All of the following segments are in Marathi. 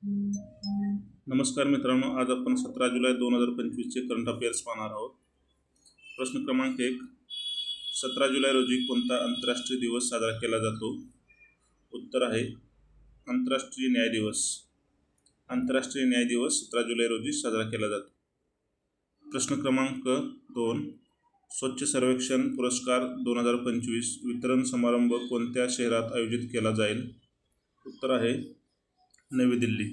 नमस्कार मित्रांनो, आज आपण 17 जुलै 2025चे करंट अफेअर्स पाहणार आहोत. प्रश्न क्रमांक 1. 17 जुलै रोजी कोणता आंतरराष्ट्रीय दिवस साजरा केला जातो? उत्तर आहे आंतरराष्ट्रीय न्याय दिवस. आंतरराष्ट्रीय न्याय दिवस 17 जुलै रोजी साजरा केला जातो. प्रश्न क्रमांक 2. स्वच्छ सर्वेक्षण पुरस्कार 2025 वितरण समारंभ कोणत्या शहरात आयोजित केला जाईल? उत्तर आहे नवी दिल्ली.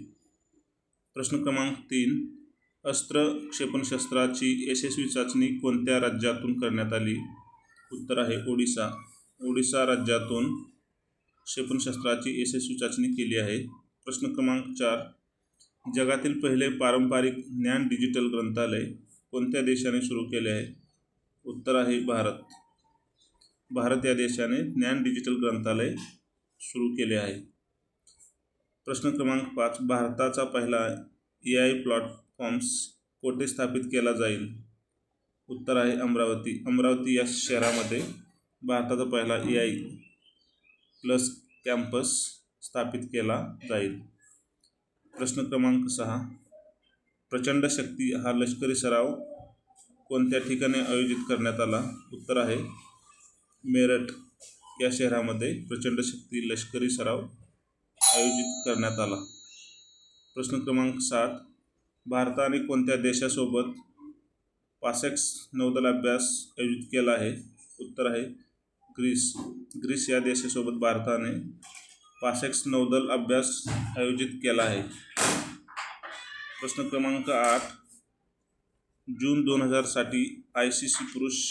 प्रश्न क्रमांक 3. अस्त्र क्षेपणास्त्राची यशस्वी चाचणी कोणत्या राज्यातून करण्यात आली? उत्तर आहे ओडिशा. ओडिशा राज्यातून क्षेपणास्त्राची यशस्वी चाचणी केली आहे. प्रश्न क्रमांक 4. जगातील पहिले पारंपरिक ज्ञान डिजिटल ग्रंथालय कोणत्या देशाने सुरू केले आहे? उत्तर आहे भारत. भारत या देशाने ज्ञान डिजिटल ग्रंथालय सुरू केले आहे. प्रश्न क्रमांक 5. भारताचा पहिला AI प्लॅटफॉर्म्स कोठे स्थापित केला जाईल? उत्तर आहे अमरावती. अमरावती या शहरामध्ये भारताचा पहिला AI प्लस कॅम्पस स्थापित केला जाईल. प्रश्न क्रमांक 6. प्रचंड शक्ती हा लष्करी सराव कोणत्या ठिकाणी आयोजित करण्यात आला? उत्तर आहे मेरठ या शहरामध्ये प्रचंड शक्ती लष्करी सराव आयोजित करण्यात आला. प्रश्न क्रमांक 7. भारताने कोणत्या देशासोबत पासेक्स नौदल अभ्यास आयोजित केला आहे? उत्तर आहे ग्रीस. ग्रीस या देशासोबत भारताने पासेक्स नौदल अभ्यास आयोजित केला आहे. प्रश्न क्रमांक 8. जून 2000 साठी ICC पुरुष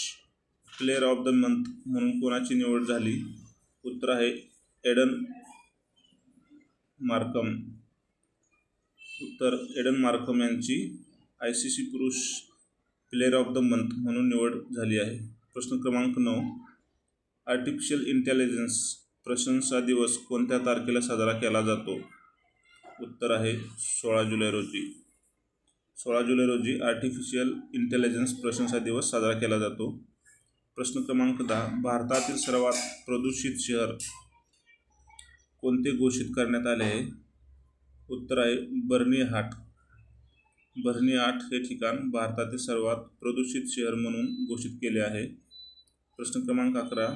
प्लेयर ऑफ द मंथ म्हणून कोणाची निवड झाली? उत्तर आहे एडन मार्कम. एडन मार्कम यांची ICC पुरुष प्लेयर ऑफ द मंथ म्हणून निवड झाली आहे. प्रश्न क्रमांक 9. आर्टिफिशियल इंटेलिजन्स प्रशंसा दिवस कोणत्या तारखेला साजरा केला जातो? उत्तर आहे 16 जुलै रोजी. 16 जुलै रोजी आर्टिफिशियल इंटेलिजन्स प्रशंसा दिवस साजरा केला जातो. प्रश्न क्रमांक 10. भारतातील सर्वात प्रदूषित शहर कोणते घोषित करण्यात आले आहे? उत्तर आहे बर्निहाट. बर्निहाट हे ठिकाण भारतातील सर्वात प्रदूषित शहर म्हणून घोषित केले आहे. प्रश्न क्रमांक 11.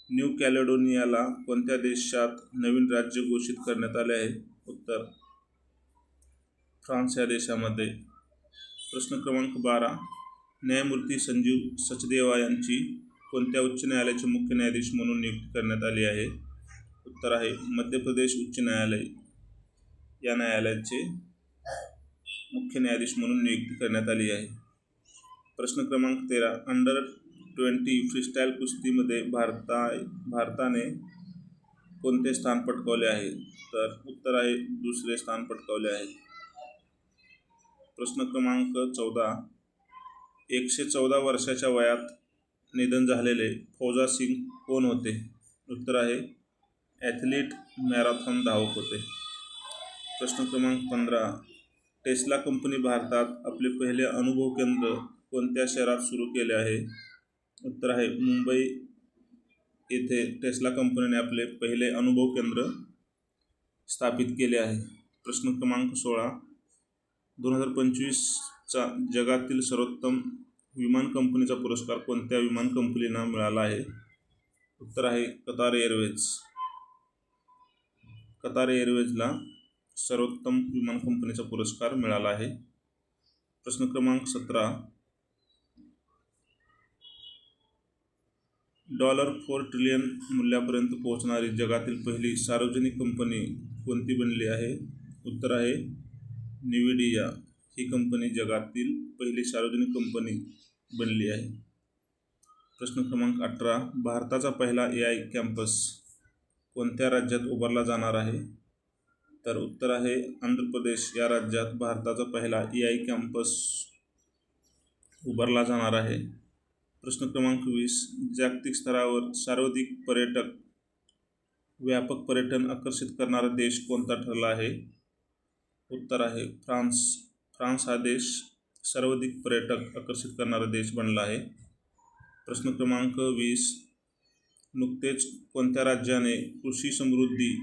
न्यू कॅलेडोनियाला कोणत्या देशात नवीन राज्य घोषित करण्यात आले आहे? उत्तर फ्रान्स या देशामध्ये. प्रश्न क्रमांक 12. न्यायमूर्ती संजीव सचदेवा यांची कोणत्या उच्च न्यायालयाचे मुख्य न्यायाधीश म्हणून नियुक्ती करण्यात आली आहे? उत्तर आहे मध्य प्रदेश उच्च न्यायालय या न्यायालयाचे मुख्य न्यायाधीश म्हणून नियुक्ती करण्यात आली आहे. प्रश्न क्रमांक 13. अंडर-20 फ्रीस्टाईल कुस्तीमध्ये भारताने कोणते स्थान पटकावले आहे? तर उत्तर आहे दुसरे स्थान पटकावले आहे. प्रश्न क्रमांक 14. 114 वर्षाच्या वयात निधन झालेले फौजा सिंग कोण होते? उत्तर आहे ॲथलीट मॅरेथॉन धावक होते. प्रश्न क्रमांक 15. टेस्ला कंपनी भारतात आपले पहिले अनुभव केंद्र कोणत्या शहरात सुरू केले आहे? उत्तर आहे मुंबई येथे टेस्ला कंपनीने आपले पहिले अनुभव केंद्र स्थापित केले आहे. प्रश्न क्रमांक 16. 2025चा जगातील सर्वोत्तम विमान कंपनीचा पुरस्कार कोणत्या विमान कंपनीला मिळाला आहे? उत्तर आहे कतार एअरवेज. कतार एअरवेजला सर्वोत्तम विमान कंपनीचा पुरस्कार मिळाला आहे. प्रश्न क्रमांक 17. $4 ट्रिलियन मूल्यापर्यंत पोहोचणारी जगातील पहिली सार्वजनिक कंपनी कोणती बनली आहे? उत्तर आहे NVIDIA ही कंपनी जगातील पहिली सार्वजनिक कंपनी बनली आहे. प्रश्न क्रमांक 18. भारताचा पहिला AI कॅम्पस कोणत्या राज्यात उभारला जाणार आहे? तर उत्तर आहे आंध्र प्रदेश या राज्यात भारताचा पहिला AI कॅम्पस उभारला जाणार आहे. प्रश्न क्रमांक 20. जागतिक स्तरावर सर्वाधिक पर्यटक व्यापक पर्यटन आकर्षित करणारा देश कोणता ठरला आहे? उत्तर आहे फ्रान्स. फ्रान्स हा देश सर्वाधिक पर्यटक आकर्षित करणारा देश बनला आहे. प्रश्न क्रमांक 20. नुकतेच कोणत्या राज्याने कृषी समृद्धी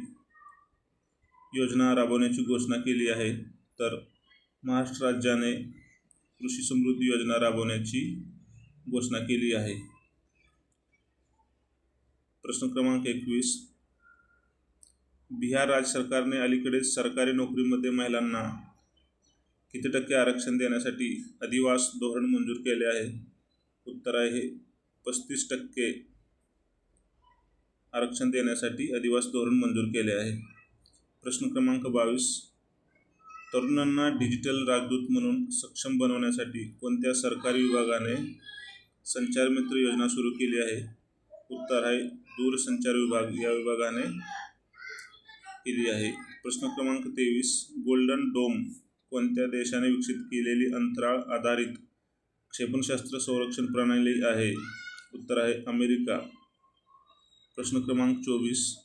योजना राबवण्याची घोषणा केली आहे? तर महाराष्ट्र राज्याने कृषी समृद्धी योजना राबवण्याची घोषणा केली आहे. प्रश्न क्रमांक 21. बिहार राज्य सरकारने अलीकडेच सरकारी नोकरीमध्ये महिलांना किती टक्के आरक्षण देण्यासाठी अधिवास धोरण मंजूर केले आहे? उत्तर आहे 35% आरक्षण देण्यासाठी अधिवास धोरण मंजूर केले आहे. प्रश्न क्रमांक 22. तरुणांना डिजिटल राजदूत म्हणून सक्षम बनवण्यासाठी कोणत्या सरकारी विभागाने संचार मित्र योजना सुरू केली आहे? उत्तर आहे दूरसंचार विभाग या विभागाने केली आहे. प्रश्न क्रमांक 23. गोल्डन डोम कोणत्या देशाने विकसित केलेली अंतराळ आधारित क्षेपणास्त्र संरक्षण प्रणाली आहे? उत्तर आहे अमेरिका. प्रश्न क्रमांक 24.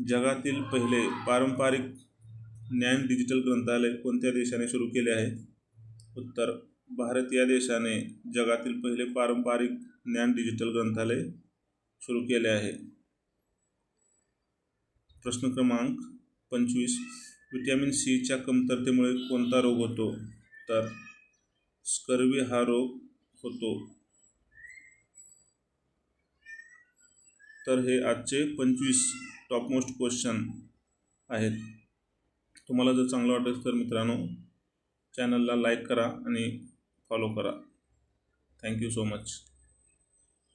जगातील पहिले पारंपरिक ज्ञान डिजिटल ग्रंथालय कोणत्या देशाने सुरू केले आहे? उत्तर भारत या देशाने जगातील पहिले पारंपरिक ज्ञान डिजिटल ग्रंथालय सुरू केले आहे. प्रश्न क्रमांक 25. व्हिटॅमिन सीच्या कमतरतेमुळे कोणता रोग होतो? तर स्कर्वी हा रोग होतो. तर हे आजचे 25 टॉपमोस्ट क्वेश्चन आहेत. तुम्हाला जर चांगलं वाटेल तर मित्रांनो चॅनलला लाईक करा आणि फॉलो करा. Thank you so much.